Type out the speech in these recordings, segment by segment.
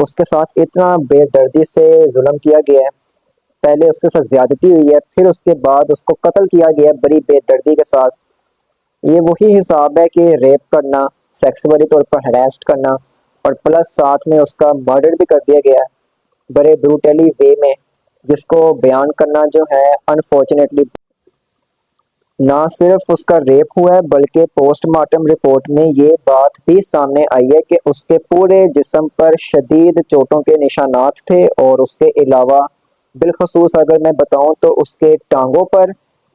اس کے ساتھ اتنا بے دردی سے ظلم کیا گیا ہے، پہلے اس کے ساتھ زیادتی ہوئی ہے، پھر اس کے بعد اس کو قتل کیا گیا ہے بڑی بے دردی کے ساتھ۔ یہ وہی حساب ہے کہ ریپ کرنا، سیکسولی طور پر ہراسٹ کرنا، اور پلس ساتھ میں اس کا مرڈر بھی کر دیا گیا ہے بڑے بروٹلی وے میں، جس کو بیان کرنا جو ہے انفارچونیٹلی نہ صرف اس کا ریپ ہوا ہے بلکہ پوسٹ مارٹم رپورٹ میں یہ بات بھی سامنے آئی ہے کہ اس کے پورے جسم پر شدید چوٹوں کے نشانات تھے، اور اس کے علاوہ بالخصوص اگر میں بتاؤں تو اس کے ٹانگوں پر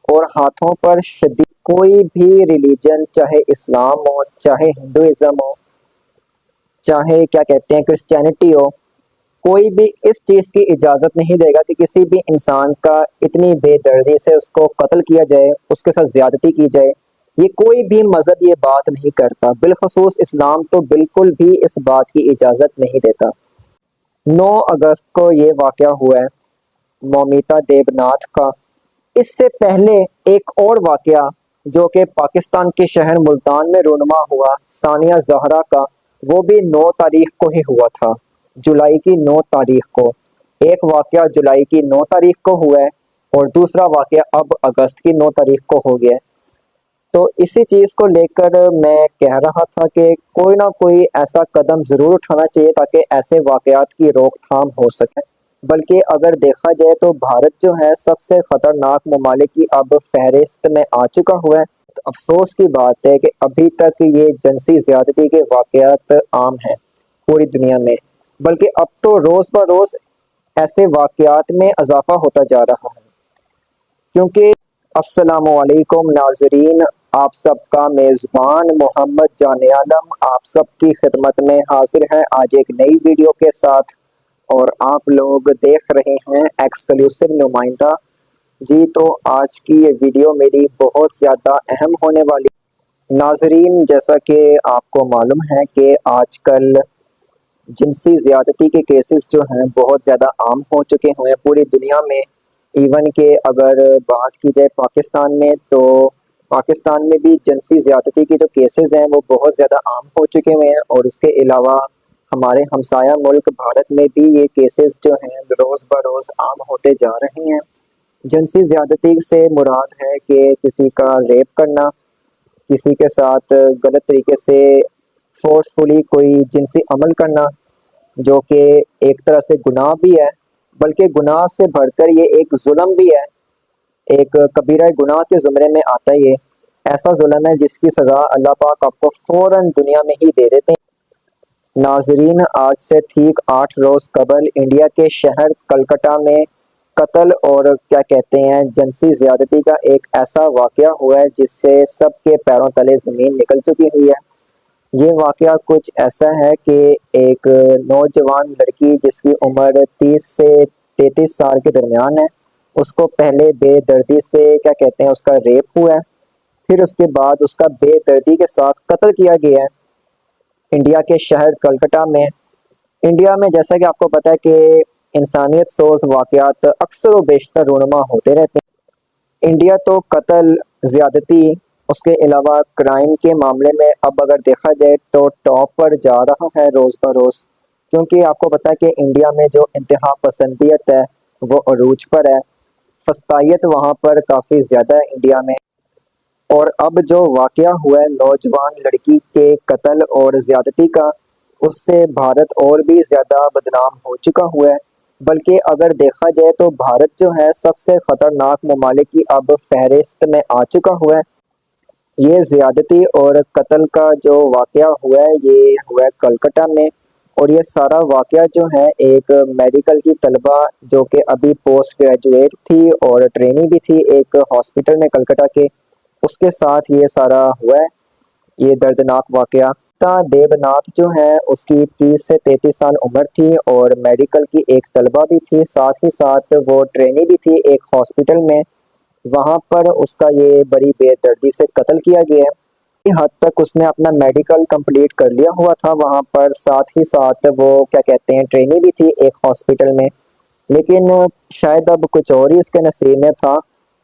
اور ہاتھوں پر شدید کوئی بھی ریلیجن، چاہے اسلام ہو، چاہے ہندوازم ہو، چاہے کیا کہتے ہیں کرسچینٹی ہو، کوئی بھی اس چیز کی اجازت نہیں دے گا کہ کسی بھی انسان کا اتنی بے دردی سے اس کو قتل کیا جائے، اس کے ساتھ زیادتی کی جائے۔ یہ کوئی بھی مذہب یہ بات نہیں کرتا، بالخصوص اسلام تو بالکل بھی اس بات کی اجازت نہیں دیتا۔ 9 اگست کو یہ واقعہ ہوا ہے مومیتا دیبناتھ کا۔ اس سے پہلے ایک اور واقعہ جو کہ پاکستان کے شہر ملتان میں رونما ہوا ثانیہ زہرا کا، وہ بھی 9 تاریخ کو ہی ہوا تھا، جولائی کی 9 تاریخ کو۔ ایک واقعہ جولائی کی 9 تاریخ کو ہوا ہے اور دوسرا واقعہ اب اگست کی 9 تاریخ کو ہو گیا ہے۔ تو اسی چیز کو لے کر میں کہہ رہا تھا کہ کوئی نہ کوئی ایسا قدم ضرور اٹھانا چاہیے تاکہ ایسے واقعات کی روک تھام ہو سکے۔ بلکہ اگر دیکھا جائے تو بھارت جو ہے سب سے خطرناک ممالک کی اب فہرست میں آ چکا ہوا ہے۔ افسوس کی بات ہے کہ ابھی تک یہ جنسی زیادتی کے واقعات عام ہیں پوری دنیا میں، بلکہ اب تو روز بروز ایسے واقعات میں اضافہ ہوتا جا رہا ہے۔ کیونکہ السلام علیکم ناظرین، آپ سب کا میزبان محمد جان عالم آپ سب کی خدمت میں حاضر ہے آج ایک نئی ویڈیو کے ساتھ، اور آپ لوگ دیکھ رہے ہیں ایکسکلوسیو نمائندہ جی۔ تو آج کی یہ ویڈیو میری بہت زیادہ اہم ہونے والی ناظرین، جیسا کہ آپ کو معلوم ہے کہ آج کل جنسی زیادتی کے کیسز جو ہیں بہت زیادہ عام ہو چکے ہوئے ہیں پوری دنیا میں۔ ایون کہ اگر بات کی جائے پاکستان میں، تو پاکستان میں بھی جنسی زیادتی کے جو کیسز ہیں وہ بہت زیادہ عام ہو چکے ہوئے ہیں، اور اس کے علاوہ ہمارے ہمسایہ ملک بھارت میں بھی یہ کیسز جو ہیں روز بروز عام ہوتے جا رہے ہیں۔ جنسی زیادتی سے مراد ہے کہ کسی کا ریپ کرنا، کسی کے ساتھ غلط طریقے سے فورسفلی کوئی جنسی عمل کرنا، جو کہ ایک طرح سے گناہ بھی ہے، بلکہ گناہ سے بڑھ کر یہ ایک ظلم بھی ہے، ایک کبیرہ گناہ کے زمرے میں آتا ہے۔ یہ ایسا ظلم ہے جس کی سزا اللہ پاک آپ کو فوراً دنیا میں ہی دے دیتے ہیں۔ ناظرین، آج سے ٹھیک 8 روز قبل انڈیا کے شہر کلکتہ میں قتل اور کیا کہتے ہیں جنسی زیادتی کا ایک ایسا واقعہ ہوا ہے جس سے سب کے پیروں تلے زمین نکل چکی ہوئی ہے۔ یہ واقعہ کچھ ایسا ہے کہ ایک نوجوان لڑکی جس کی عمر 30 سے 33 سال کے درمیان ہے، اس کو پہلے بے دردی سے کیا کہتے ہیں اس کا ریپ ہوا ہے، پھر اس کے بعد اس کا بے دردی کے ساتھ قتل کیا گیا ہے انڈیا کے شہر کلکتہ میں۔ انڈیا میں جیسا کہ آپ کو پتہ ہے کہ انسانیت سوز واقعات اکثر و بیشتر رونما ہوتے رہتے ہیں۔ انڈیا تو قتل، زیادتی، اس کے علاوہ کرائم کے معاملے میں اب اگر دیکھا جائے تو ٹاپ پر جا رہا ہے روز بروز، کیونکہ آپ کو پتہ ہے کہ انڈیا میں جو انتہا پسندیت ہے وہ عروج پر ہے، فسطائیت وہاں پر کافی زیادہ ہے انڈیا میں۔ اور اب جو واقعہ ہوا ہے نوجوان لڑکی کے قتل اور زیادتی کا، اس سے بھارت اور بھی زیادہ بدنام ہو چکا ہوا ہے۔ بلکہ اگر دیکھا جائے تو بھارت جو ہے سب سے خطرناک ممالک کی اب فہرست میں آ چکا ہوا ہے۔ یہ زیادتی اور قتل کا جو واقعہ ہوا ہے یہ ہوا ہے کلکتہ میں، اور یہ سارا واقعہ جو ہے ایک میڈیکل کی طلبہ جو کہ ابھی پوسٹ گریجویٹ تھی اور ٹرینی بھی تھی ایک ہاسپٹل میں کلکتہ کے، اس کے ساتھ یہ سارا ہوا ہے یہ دردناک واقعہ۔ دیبناتھ جو ہے اس کی 30 سے 33 سال عمر تھی اور میڈیکل کی ایک طلبہ بھی تھی، ساتھ ہی ساتھ وہ ٹرینی بھی تھی ایک ہاسپٹل میں۔ وہاں پر اس کا یہ بڑی بے دردی سے قتل کیا گیا ہے۔ حد تک اس نے اپنا میڈیکل کمپلیٹ کر لیا ہوا تھا وہاں پر، ساتھ ہی ساتھ وہ کیا کہتے ہیں ٹرینی بھی تھی ایک ہاسپٹل میں، لیکن شاید اب کچھ اور ہی اس کے نصیب میں تھا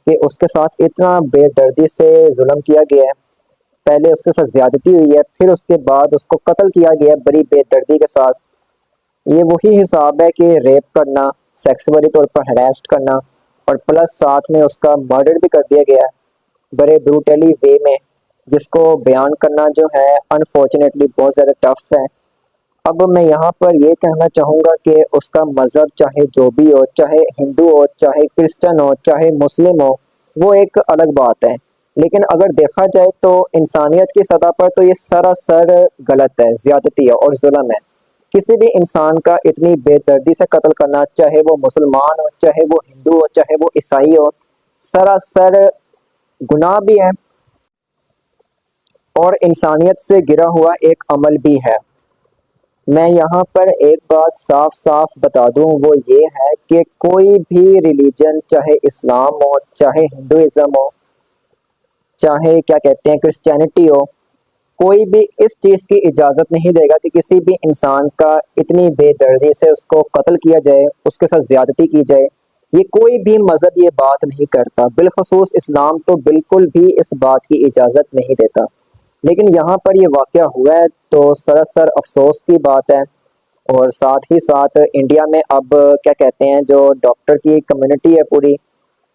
کہ اس کے ساتھ اتنا بے دردی سے ظلم کیا گیا ہے، پہلے اس کے ساتھ زیادتی ہوئی ہے، پھر اس کے بعد اس کو قتل کیا گیا ہے بڑی بے دردی کے ساتھ۔ یہ وہی حساب ہے کہ ریپ کرنا، سیکسولی طور پر ہراسٹ کرنا، اور پلس ساتھ میں اس کا مرڈر بھی کر دیا گیا ہے بڑے بروٹلی وے میں، جس کو بیان کرنا جو ہے انفارچونیٹلی بہت زیادہ ٹف ہے۔ اب میں یہاں پر یہ کہنا چاہوں گا کہ اس کا مذہب چاہے جو بھی ہو، چاہے ہندو ہو، چاہے کرسچن ہو، چاہے مسلم ہو، وہ ایک الگ بات ہے، لیکن اگر دیکھا جائے تو انسانیت کی سطح پر تو یہ سراسر غلط ہے، زیادتی ہے اور ظلم ہے۔ کسی بھی انسان کا اتنی بے دردی سے قتل کرنا، چاہے وہ مسلمان ہو، چاہے وہ ہندو ہو، چاہے وہ عیسائی ہو، سراسر گناہ بھی ہے اور انسانیت سے گرا ہوا ایک عمل بھی ہے۔ میں یہاں پر ایک بات صاف صاف بتا دوں، وہ یہ ہے کہ کوئی بھی ریلیجن، چاہے اسلام ہو، چاہے ہندوازم ہو، چاہے کیا کہتے ہیں کرسچینٹی ہو، کوئی بھی اس چیز کی اجازت نہیں دے گا کہ کسی بھی انسان کا اتنی بے دردی سے اس کو قتل کیا جائے، اس کے ساتھ زیادتی کی جائے۔ یہ کوئی بھی مذہب یہ بات نہیں کرتا، بالخصوص اسلام تو بالکل بھی اس بات کی اجازت نہیں دیتا، لیکن یہاں پر یہ واقعہ ہوا ہے تو سراسر افسوس کی بات ہے۔ اور ساتھ ہی ساتھ انڈیا میں اب کیا کہتے ہیں جو ڈاکٹر کی کمیونٹی ہے پوری،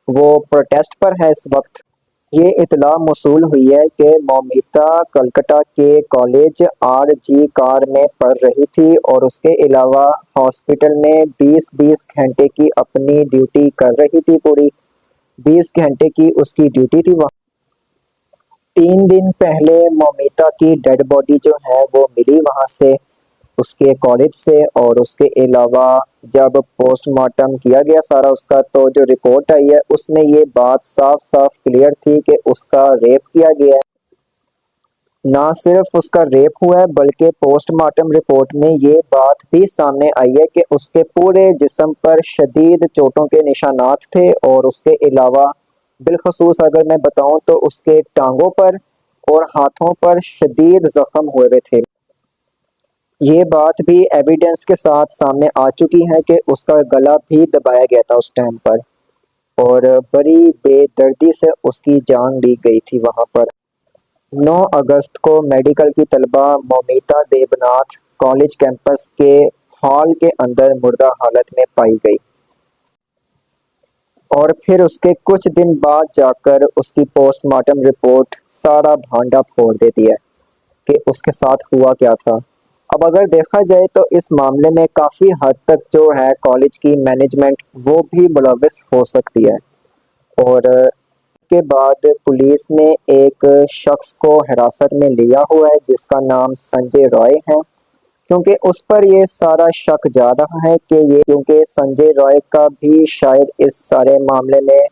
وہ پروٹیسٹ پر ہے اس وقت۔ یہ اطلاع موصول ہوئی ہے کہ مومیتا کلکتہ کے کالج آر جی کار میں پڑھ رہی تھی اور اس کے علاوہ ہاسپٹل میں 20 گھنٹے کی اپنی ڈیوٹی کر رہی تھی، پوری 20 گھنٹے کی اس کی ڈیوٹی تھی وہاں۔ 3 دن پہلے مومیتا کی ڈیڈ باڈی جو ہے وہ ملی وہاں سے، اس کے کالج سے، اور اس کے علاوہ جب پوسٹ مارٹم کیا گیا سارا اس کا، تو جو رپورٹ آئی ہے اس میں یہ بات صاف صاف کلیئر تھی کہ اس کا ریپ کیا گیا ہے۔ نہ صرف اس کا ریپ ہوا ہے بلکہ پوسٹ مارٹم رپورٹ میں یہ بات بھی سامنے آئی ہے کہ اس کے پورے جسم پر شدید چوٹوں کے نشانات تھے، اور اس کے علاوہ بالخصوص اگر میں بتاؤں تو اس کے ٹانگوں پر اور ہاتھوں پر شدید زخم ہوئے ہوئے تھے۔ یہ بات بھی ایویڈنس کے ساتھ سامنے آ چکی ہے کہ اس کا گلا بھی دبایا گیا تھا اس ٹائم پر، اور بڑی بے دردی سے اس کی جان لی گئی تھی وہاں پر۔ 9 اگست کو میڈیکل کی طالبہ مومیتا دیبناتھ کالج کیمپس کے ہال کے اندر مردہ حالت میں پائی گئی، اور پھر اس کے کچھ دن بعد جا کر اس کی پوسٹ مارٹم رپورٹ سارا بھانڈا پھوڑ دیتی ہے کہ اس کے ساتھ ہوا کیا تھا۔ اب اگر دیکھا جائے تو اس معاملے میں کافی حد تک جو ہے کالج کی مینجمنٹ وہ بھی ملوث ہو سکتی ہے، اور کے بعد پولیس نے ایک شخص کو حراست میں لیا ہوا ہے جس کا نام سنجے رائے ہے، کیونکہ اس پر یہ سارا شک جا رہا ہے کہ یہ کیونکہ سنجے رائے کا بھی شاید اس سارے معاملے میں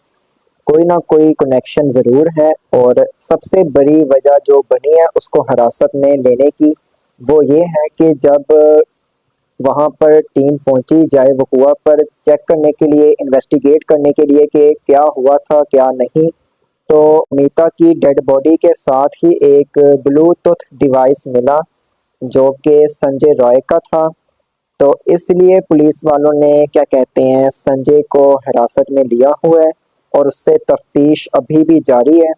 کوئی نہ کوئی کنیکشن ضرور ہے، اور سب سے بڑی وجہ جو بنی ہے اس کو حراست میں لینے کی، وہ یہ ہے کہ جب وہاں پر ٹیم پہنچی جائے وقوع پر چیک کرنے کے لیے، انویسٹیگیٹ کرنے کے لیے کہ کیا ہوا تھا کیا نہیں، تو میتا کی ڈیڈ باڈی کے ساتھ ہی ایک بلوٹوتھ ڈیوائس ملا جو کہ سنجے رائے کا تھا، تو اس لیے پولیس والوں نے کیا کہتے ہیں سنجے کو حراست میں لیا ہوا ہے، اور اس سے تفتیش ابھی بھی جاری ہے۔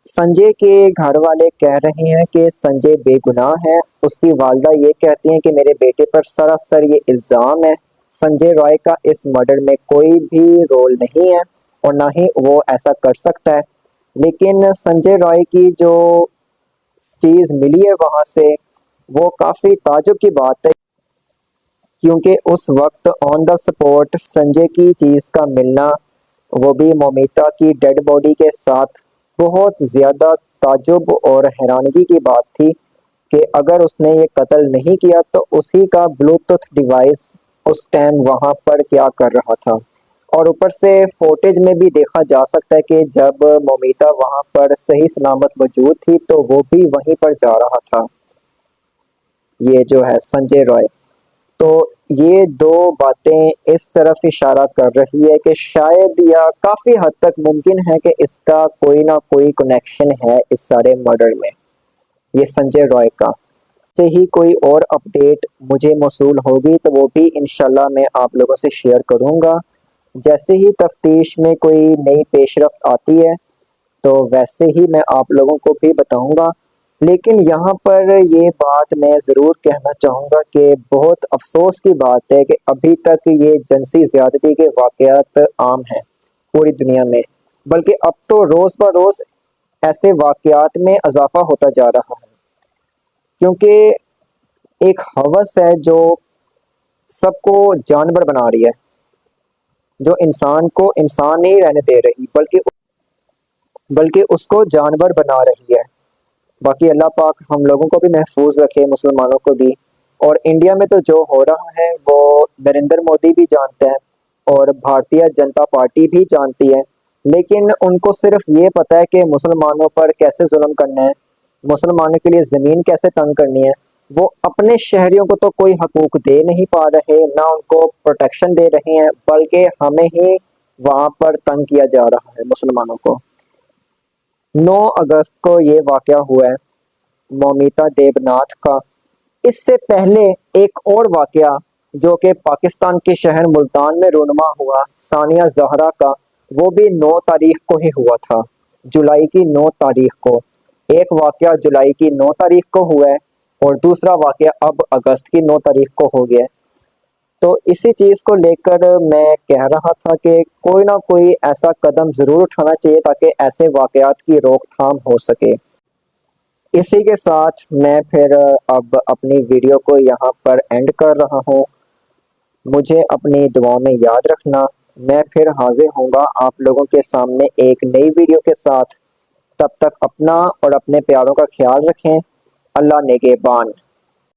سنجے کے گھر والے کہہ رہے ہیں کہ سنجے بے گناہ ہے، اس کی والدہ یہ کہتی ہیں کہ میرے بیٹے پر سراسر یہ الزام ہے، سنجے رائے کا اس مرڈر میں کوئی بھی رول نہیں ہے اور نہ ہی وہ ایسا کر سکتا ہے، لیکن سنجے رائے کی جو چیز ملی ہے وہاں سے وہ کافی تعجب کی بات ہے، کیونکہ اس وقت آن دا سپورٹ سنجے کی چیز کا ملنا، وہ بھی مومیتا کی ڈیڈ باڈی کے ساتھ، بہت زیادہ تعجب اور حیرانگی کی بات تھی کہ اگر اس نے یہ قتل نہیں کیا تو اسی کا بلوٹوتھ ڈیوائس اس ٹائم وہاں پر کیا کر رہا تھا، اور اوپر سے فوٹیج میں بھی دیکھا جا سکتا ہے کہ جب مومیتا وہاں پر صحیح سلامت موجود تھی تو وہ بھی وہیں پر جا رہا تھا، یہ جو ہے سنجے رائے۔ تو یہ دو باتیں اس طرف اشارہ کر رہی ہے کہ شاید یا کافی حد تک ممکن ہے کہ اس کا کوئی نہ کوئی کنیکشن ہے اس سارے مرڈر میں، یہ سنجے رائے کا۔ سے ہی کوئی اور اپڈیٹ مجھے موصول ہوگی تو وہ بھی انشاءاللہ میں آپ لوگوں سے شیئر کروں گا، جیسے ہی تفتیش میں کوئی نئی پیش رفت آتی ہے تو ویسے ہی میں آپ لوگوں کو بھی بتاؤں گا۔ لیکن یہاں پر یہ بات میں ضرور کہنا چاہوں گا کہ بہت افسوس کی بات ہے کہ ابھی تک یہ جنسی زیادتی کے واقعات عام ہیں پوری دنیا میں، بلکہ اب تو روز بروز ایسے واقعات میں اضافہ ہوتا جا رہا ہے، کیونکہ ایک ہوس ہے جو سب کو جانور بنا رہی ہے، جو انسان کو انسان نہیں رہنے دے رہی بلکہ اس کو جانور بنا رہی ہے۔ باقی اللہ پاک ہم لوگوں کو بھی محفوظ رکھے، مسلمانوں کو بھی۔ اور انڈیا میں تو جو ہو رہا ہے وہ نریندر مودی بھی جانتے ہیں اور بھارتیہ جنتا پارٹی بھی جانتی ہے، لیکن ان کو صرف یہ پتہ ہے کہ مسلمانوں پر کیسے ظلم کرنا ہے، مسلمانوں کے لیے زمین کیسے تنگ کرنی ہے۔ وہ اپنے شہریوں کو تو کوئی حقوق دے نہیں پا رہے، نہ ان کو پروٹیکشن دے رہے ہیں، بلکہ ہمیں ہی وہاں پر تنگ کیا جا رہا ہے مسلمانوں کو۔ 9 اگست کو یہ واقعہ ہوا ہے مومیتا دیبناتھ کا۔ اس سے پہلے ایک اور واقعہ جو کہ پاکستان کے شہر ملتان میں رونما ہوا ثانیہ زہرا کا، وہ بھی 9 تاریخ کو ہی ہوا تھا، جولائی کی 9 تاریخ کو۔ ایک واقعہ جولائی کی 9 تاریخ کو ہوا ہے اور دوسرا واقعہ اب اگست کی 9 تاریخ کو ہو گیا ہے۔ تو اسی چیز کو لے کر میں کہہ رہا تھا کہ کوئی نہ کوئی ایسا قدم ضرور اٹھانا چاہیے تاکہ ایسے واقعات کی روک تھام ہو سکے۔ اسی کے ساتھ میں پھر اب اپنی ویڈیو کو یہاں پر اینڈ کر رہا ہوں۔ مجھے اپنی دعاؤں میں یاد رکھنا۔ میں پھر حاضر ہوں گا آپ لوگوں کے سامنے ایک نئی ویڈیو کے ساتھ۔ تب تک اپنا اور اپنے پیاروں کا خیال رکھیں۔ اللہ نگہبان۔